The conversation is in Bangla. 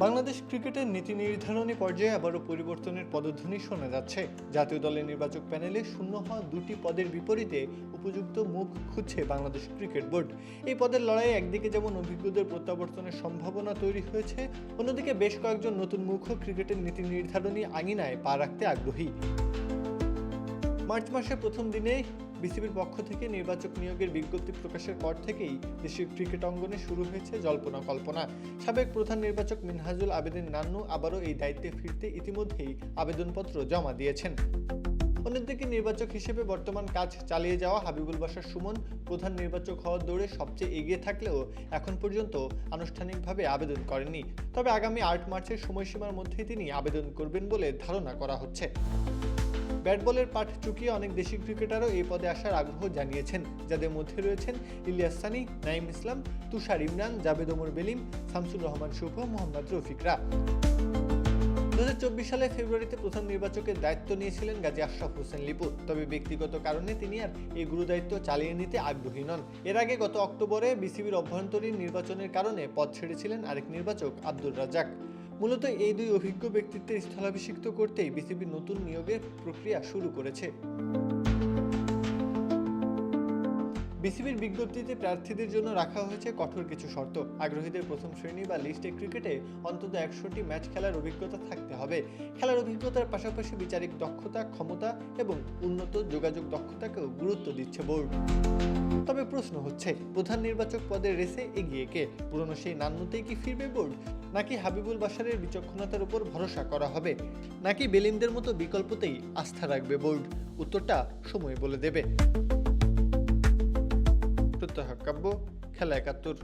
বাংলাদেশ ক্রিকেটের নীতি নির্ধারণী পর্যায়ে আবারও পরিবর্তনের পদধ্বনি শোনা যাচ্ছে। জাতীয় দলের নির্বাচক প্যানেলে শূন্য হওয়া দুটি পদের বিপরীতে উপযুক্ত মুখ খুঁজছে বাংলাদেশ ক্রিকেট বোর্ড। এই পদের লড়াইয়ে একদিকে যেমন অভিজ্ঞদের প্রত্যাবর্তনের সম্ভাবনা তৈরি হয়েছে, অন্যদিকে বেশ কয়েকজন নতুন মুখও ক্রিকেটের নীতি নির্ধারণী আঙিনায় পা রাখতে আগ্রহী। মার্চ মাসের প্রথম দিনে বিসিবির পক্ষ থেকে নির্বাচক নিয়োগের বিজ্ঞপ্তি প্রকাশের পর থেকেই দেশের ক্রিকেট অঙ্গনে শুরু হয়েছে জল্পনা কল্পনা। সাবেক প্রধান নির্বাচক মিনহাজুল আবেদিন নান্নু আবারও এই দায়িত্বে ফিরতে ইতিমধ্যেই আবেদনপত্র জমা দিয়েছেন। অন্যদিকে নির্বাচক হিসেবে বর্তমান কাজ চালিয়ে যাওয়া হাবিবুল বাশার সুমন প্রধান নির্বাচক হওয়ার দৌড়ে সবচেয়ে এগিয়ে থাকলেও এখন পর্যন্ত আনুষ্ঠানিকভাবে আবেদন করেননি। তবে আগামী ৮ মার্চের সময়সীমার মধ্যেই তিনি আবেদন করবেন বলে ধারণা করা হচ্ছে। ব্যাট বলের পাঠ চুকিয়ে অনেক দেশি ক্রিকেটারও এই পদে আসার আগ্রহ জানিয়েছেন, যাদের মধ্যে রয়েছেন ইলিয়াস সানি, নাঈম ইসলাম, তুষার ইমরান, জাবেদ ওমর বেলিম, শামসুর রহমান শুভ, মোহাম্মদ রফিকরা। 2024 সালে ফেব্রুয়ারিতে প্রধান নির্বাচকের দায়িত্ব নিয়েছিলেন গাজী আশরাফ হোসেন লিপু। তবে ব্যক্তিগত কারণে তিনি আর এই গুরুদায়িত্ব চালিয়ে নিতে আগ্রহী নন। এর আগে গত অক্টোবরে বিসিবির অভ্যন্তরীণ নির্বাচনের কারণে পদ ছেড়েছিলেন আরেক নির্বাচক আব্দুর রাজ্জাক। মূলত এই দুই অভিজ্ঞ ব্যক্তিত্বের স্থলাভিষিক্ত করতেই বিসিবি নতুন নিয়োগের প্রক্রিয়া শুরু করেছে। বিসিবির বিজ্ঞপ্তিতে প্রার্থীদের জন্য রাখা হয়েছে কঠোর কিছু শর্ত। আগ্রহীদের প্রথম শ্রেণী বা লিস্টে ক্রিকেটে অন্তত 100টি ম্যাচ খেলার অভিজ্ঞতা থাকতে হবে। খেলার অভিজ্ঞতার পাশাপাশি বিচারিক দক্ষতা, ক্ষমতা এবং উন্নত যোগাযোগ দক্ষতাকেও গুরুত্ব দিচ্ছে বোর্ড। তবে প্রশ্ন হচ্ছে, প্রধান নির্বাচক পদের রেসে এগিয়ে কে? পুরনো সেই নান্নুতেই কি ফিরবে বোর্ড, নাকি হাবিবুল বাশারের বিচক্ষণতার উপর ভরসা করা হবে, নাকি বেলিমদের মতো বিকল্পতেই আস্থা রাখবে বোর্ড? উত্তরটা সময় বলে দেবে। প্রত্যহ কাব্য, খেলা ৭১।